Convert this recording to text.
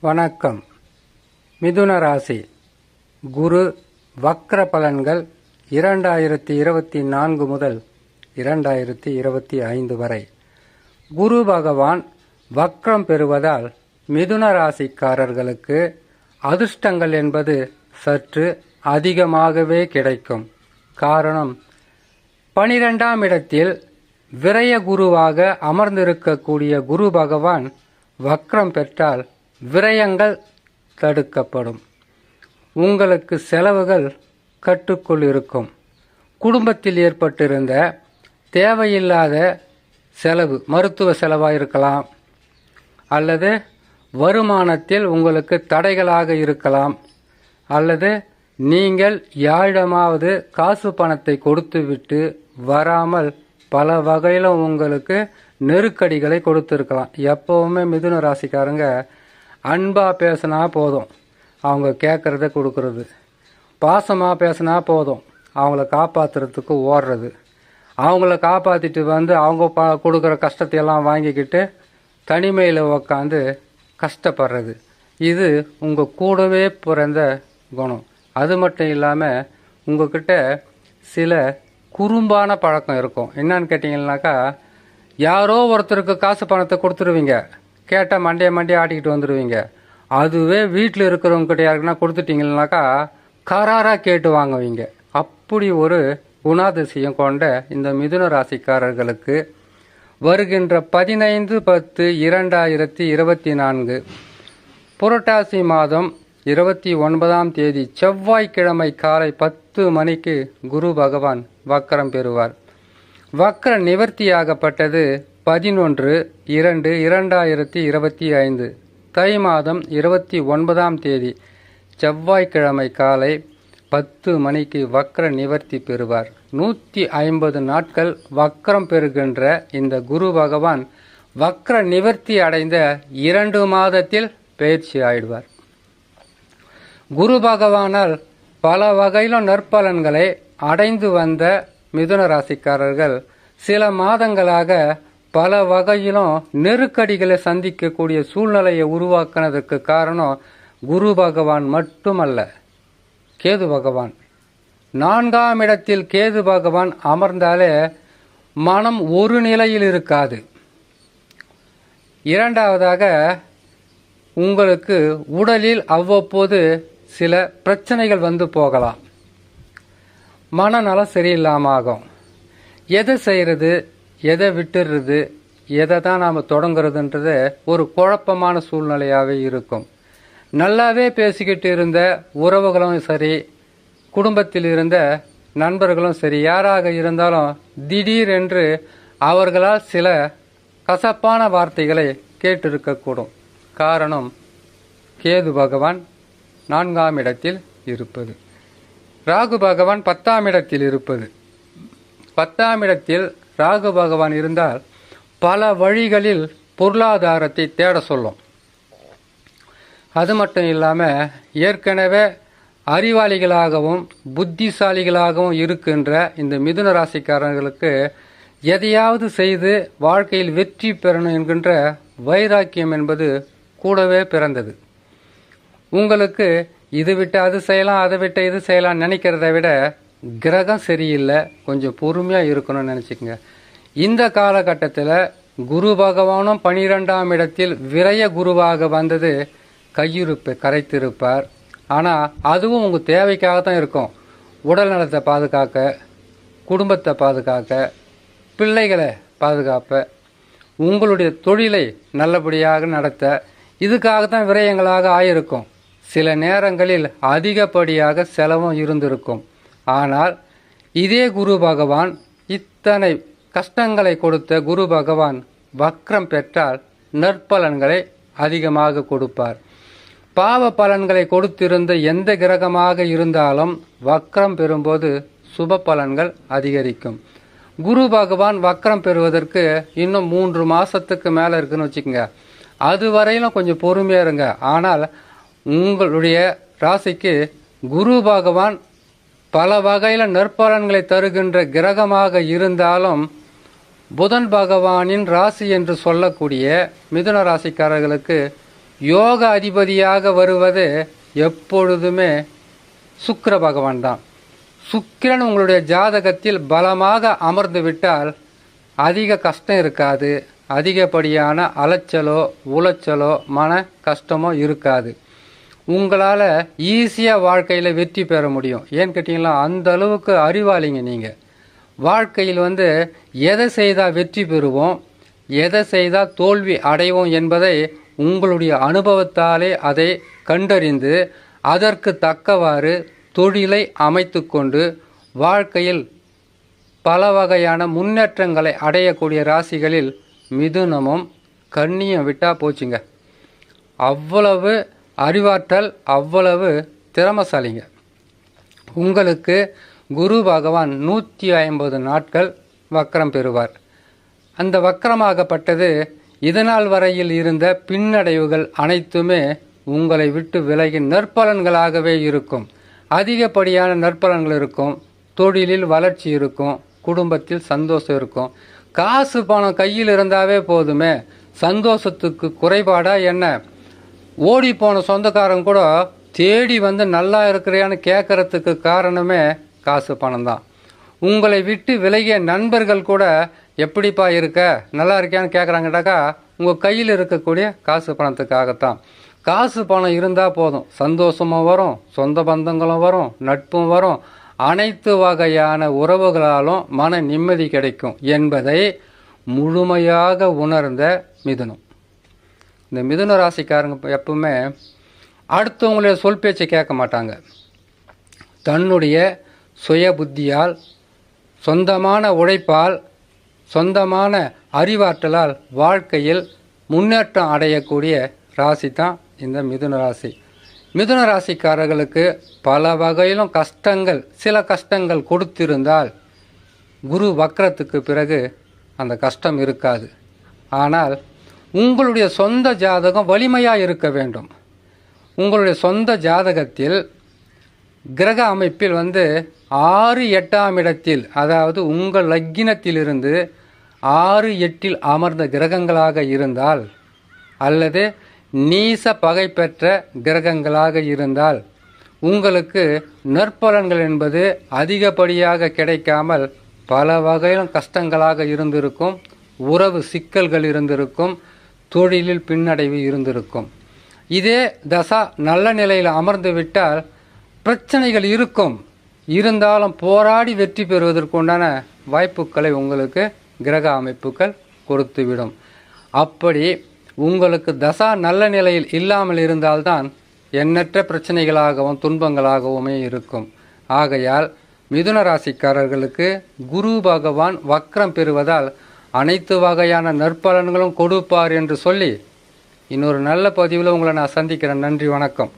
வணக்கம். மிதுன ராசி குரு வக்ர பலன்கள் 2024 முதல் 2025 வரை. குரு பகவான் வக்ரம் பெறுவதால் மிதுன ராசிக்காரர்களுக்கு அதிர்ஷ்டங்கள் என்பது சற்று அதிகமாகவே கிடைக்கும். காரணம், 12ஆம் இடத்தில் விரய குருவாக அமர்ந்திருக்கக்கூடிய குரு பகவான் வக்ரம் பெற்றால் விரயங்கள் தடுக்கப்படும். உங்களுக்கு செலவுகள் கட்டுக்குள் இருக்கும். குடும்பத்தில் ஏற்பட்டிருந்த தேவையில்லாத செலவு, மருத்துவ செலவாக இருக்கலாம், அல்லது வருமானத்தில் உங்களுக்கு தடைகளாக இருக்கலாம், அல்லது நீங்கள் யாரிடமாவது காசு பணத்தை கொடுத்துவிட்டு வராமல் பல வகையிலும் உங்களுக்கு நெருக்கடிகளை கொடுத்துருக்கலாம். எப்போவுமே மிதுன ராசிக்காரங்க அன்பாக பேசினா போதும், அவங்க கேட்குறத கொடுக்கறது. பாசமாக பேசினா போதும், அவங்கள காப்பாற்றுறதுக்கு ஓடுறது. அவங்கள காப்பாற்றிட்டு அவங்க கொடுக்குற கஷ்டத்தையெல்லாம் வாங்கிக்கிட்டு தனிமையில் உக்காந்து கஷ்டப்படுறது. இது உங்கள் கூடவே பிறந்த குணம். அது மட்டும் இல்லாமல் உங்கள்கிட்ட சில குறும்பான பழக்கம் இருக்கும். என்னன்னு கேட்டிங்கன்னாக்கா, யாரோ ஒருத்தருக்கு காசு பணத்தை கொடுத்துருவீங்க, கேட்டால் மண்டையை ஆட்டிக்கிட்டு வந்துடுவீங்க. அதுவே வீட்டில் இருக்கிறவங்ககிட்ட யாருக்குன்னா கொடுத்துட்டீங்கன்னாக்கா கராராக கேட்டு வாங்குவீங்க. அப்படி ஒரு குணாதிசயம் கொண்ட இந்த மிதுன ராசிக்காரர்களுக்கு வருகின்ற 15/10/2024 புரட்டாசி மாதம் 29ஆம் தேதி செவ்வாய்க்கிழமை காலை 10 மணிக்கு குரு பகவான் வக்ரம் பெறுவார். வக்ர நிவர்த்தியாகப்பட்டது 11/2/2025 தை மாதம் 29ஆம் தேதி செவ்வாய்க்கிழமை காலை 10 மணிக்கு வக்ர நிவர்த்தி பெறுவார். 150 நாட்கள் வக்ரம் பெறுகின்ற இந்த குரு பகவான் வக்ர நிவர்த்தி அடைந்த 2 மாதத்தில் பயிற்சி ஆயிடுவார். குரு பகவானால் பல வகையிலும் நற்பலன்களை அடைந்து வந்த மிதுன ராசிக்காரர்கள் சில மாதங்களாக பல வகையிலும் நெருக்கடிகளை சந்திக்கக்கூடிய சூழ்நிலையை உருவாக்குனதற்கு காரணம் குரு பகவான் மட்டுமல்ல, கேது பகவான். 4ஆம் இடத்தில் கேது பகவான் அமர்ந்தாலே மனம் ஒரு நிலையில் இருக்காது. இரண்டாவதாக, உங்களுக்கு உடலில் அவ்வப்போது சில பிரச்சனைகள் வந்து போகலாம். மனநலம் சரியில்லாமல் ஆகும். எதை செய்கிறது, எதை விட்டுடுறது, எதை தான் நாம் தொடங்குறதுன்றது ஒரு குழப்பமான சூழ்நிலையாகவே இருக்கும். நல்லாவே பேசிக்கிட்டு இருந்த உறவுகளும் சரி, குடும்பத்தில் இருந்த நண்பர்களும் சரி, யாராக இருந்தாலும் திடீரென்று அவர்களால் சில கசப்பான வார்த்தைகளை கேட்டிருக்கக்கூடும். காரணம், கேது பகவான் 4ஆம் இடத்தில் இருப்பது, ராகு பகவான் 10ஆம் இடத்தில் இருப்பது. 10ஆம் இடத்தில் ராகு பகவான் இருந்தால் பல வழிகளில் பொருளாதாரத்தை தேட சொல்லும். அது மட்டும் இல்லாமல் ஏற்கனவே அறிவாளிகளாகவும் புத்திசாலிகளாகவும் இருக்கின்ற இந்த மிதுன ராசிக்காரர்களுக்கு எதையாவது செய்து வாழ்க்கையில் வெற்றி பெறணும் என்கின்ற வைராக்கியம் என்பது கூடவே பிறந்தது. உங்களுக்கு இது விட்டு அது செய்யலாம், அதை விட்டு இது செய்யலாம் நினைக்கிறத விட கிரகம் சரியில்லை, கொஞ்சம் பொறுமையாக இருக்கணும்னு நினச்சிக்கங்க. இந்த காலகட்டத்தில் குரு பகவானும் 12ஆம் இடத்தில் விரய குருவாக வந்தது கையிருப்பை கரைத்திருப்பார். ஆனால் அதுவும் உங்கள் தேவைக்காக தான் இருக்கும். உடல் நலத்தை பாதுகாக்க, குடும்பத்தை பாதுகாக்க, பிள்ளைகளை பாதுகாப்ப, உங்களுடைய தொழிலை நல்லபடியாக நடத்த, இதுக்காகத்தான் விரயங்களாக ஆயிருக்கும். சில நேரங்களில் அதிகப்படியாக செலவும் இருந்திருக்கும். ஆனால் இதே குரு பகவான், இத்தனை கஷ்டங்களை கொடுத்த குரு பகவான் வக்ரம் பெற்றால் நற்பலன்களை அதிகமாக கொடுப்பார். பாவ பலன்களை கொடுத்திருந்த எந்த கிரகமாக இருந்தாலும் வக்ரம் பெறும்போது சுப பலன்கள் அதிகரிக்கும். குரு பகவான் வக்ரம் பெறுவதற்கு இன்னும் 3 மாதத்துக்கு மேலே இருக்குன்னு வச்சுக்கோங்க. அது வரையிலும் கொஞ்சம் பொறுமையாக இருங்க. ஆனால் உங்களுடைய ராசிக்கு குரு பகவான் பல வகையில் நற்பலன்களை தருகின்ற கிரகமாக இருந்தாலும் புதன் பகவானின் ராசி என்று சொல்லக்கூடிய மிதுன ராசிக்காரர்களுக்கு யோக அதிபதியாக வருவது எப்பொழுதுமே சுக்கிர பகவான் தான். சுக்கிரன் உங்களுடைய ஜாதகத்தில் பலமாக அமர்ந்து விட்டால் அதிக கஷ்டம் இருக்காது, அதிகப்படியான அலைச்சலோ உளைச்சலோ மன கஷ்டமோ இருக்காது. உங்களால் ஈஸியாக வாழ்க்கையில் வெற்றி பெற முடியும். ஏன்னு கேட்டிங்கன்னா அந்த அளவுக்கு அறிவாளிங்க நீங்கள். வாழ்க்கையில் எதை செய்தால் வெற்றி பெறுவோம், எதை செய்தால் தோல்வி அடைவோம் என்பதை உங்களுடைய அனுபவத்தாலே அதை கண்டறிந்து அதற்கு தக்கவாறு தொழிலை அமைத்து கொண்டு வாழ்க்கையில் பல வகையான முன்னேற்றங்களை அடையக்கூடிய ராசிகளில் மிதுனமும் கன்னியும் விட்டால் போச்சுங்க. அவ்வளவு அறிவாற்றல், அவ்வளவு திறமசாலிங்க. உங்களுக்கு குரு பகவான் 150 நாட்கள் வக்கரம் பெறுவார். அந்த வக்கரமாகப்பட்டது இதனால் வரையில் இருந்த பின்னடைவுகள் அனைத்துமே உங்களை விட்டு விலகி நற்பலன்களாகவே இருக்கும். அதிகப்படியான நற்பலன்கள் இருக்கும், தொழிலில் வளர்ச்சி இருக்கும், குடும்பத்தில் சந்தோஷம் இருக்கும். காசு பணம் கையில் இருந்தாவே போதுமே, சந்தோஷத்துக்கு குறைபாடா என்ன? ஓடி போன சொந்தக்காரங்க கூட தேடி நல்லா இருக்கிறியான்னு கேட்கறதுக்கு காரணமே காசு பணம் தான். உங்களை விட்டு விலகிய நண்பர்கள் கூட எப்படிப்பா இருக்க, நல்லா இருக்கியான்னு கேட்குறாங்கட்டாக்கா உங்கள் கையில் இருக்கக்கூடிய காசு பணத்துக்காகத்தான். காசு பணம் இருந்தால் போதும், சந்தோஷமும் வரும், சொந்த பந்தங்களும் வரும், நட்பும் வரும், அனைத்து வகையான உறவுகளாலும் மன நிம்மதி கிடைக்கும் என்பதை முழுமையாக உணர்ந்த மிதுனம். இந்த மிதுன ராசிக்காரங்க எப்பவுமே அடுத்தவங்களுடைய சொல் பேச்சை கேட்க மாட்டாங்க. தன்னுடைய சுய புத்தியால், சொந்தமான உழைப்பால், சொந்தமான அறிவாற்றலால் வாழ்க்கையில் முன்னேற்றம் அடையக்கூடிய ராசி தான் இந்த மிதுன ராசி. மிதுன ராசிக்காரர்களுக்கு பல வகையிலும் கஷ்டங்கள், சில கஷ்டங்கள் கொடுத்திருந்தால் குரு வக்ரத்துக்கு பிறகு அந்த கஷ்டம் இருக்காது. ஆனால் உங்களுடைய சொந்த ஜாதகம் வலிமையாக இருக்க வேண்டும். உங்களுடைய சொந்த ஜாதகத்தில் கிரக அமைப்பில் 6, 8ஆம் இடத்தில், அதாவது உங்கள் லக்கினத்திலிருந்து 6, 8இல் அமர்ந்த கிரகங்களாக இருந்தால் அல்லது நீச பகை பெற்ற கிரகங்களாக இருந்தால் உங்களுக்கு நற்பலன்கள் என்பது அதிகப்படியாக கிடைக்காமல் பல வகையிலும் கஷ்டங்களாக இருந்திருக்கும். உறவு சிக்கல்கள் இருந்திருக்கும், தொழிலில் பின்னடைவு இருந்திருக்கும். இதே தசா நல்ல நிலையில் அமர்ந்து விட்டால் பிரச்சனைகள் இருக்கும், இருந்தாலும் போராடி வெற்றி பெறுவதற்குண்டான வாய்ப்புகளை உங்களுக்கு கிரக அமைப்புகள் கொடுத்துவிடும். அப்படி உங்களுக்கு தசா நல்ல நிலையில் இல்லாமல் இருந்தால்தான் எண்ணற்ற பிரச்சனைகளாகவும் துன்பங்களாகவுமே இருக்கும். ஆகையால் மிதுன ராசிக்காரர்களுக்கு குரு பகவான் வக்ரம் பெறுவதால் அனைத்து வகையான நற்பலன்களும் கொடுப்பார் என்று சொல்லி இன்னொரு நல்ல பதிவில் உங்களை நான் சந்திக்கிறேன். நன்றி, வணக்கம்.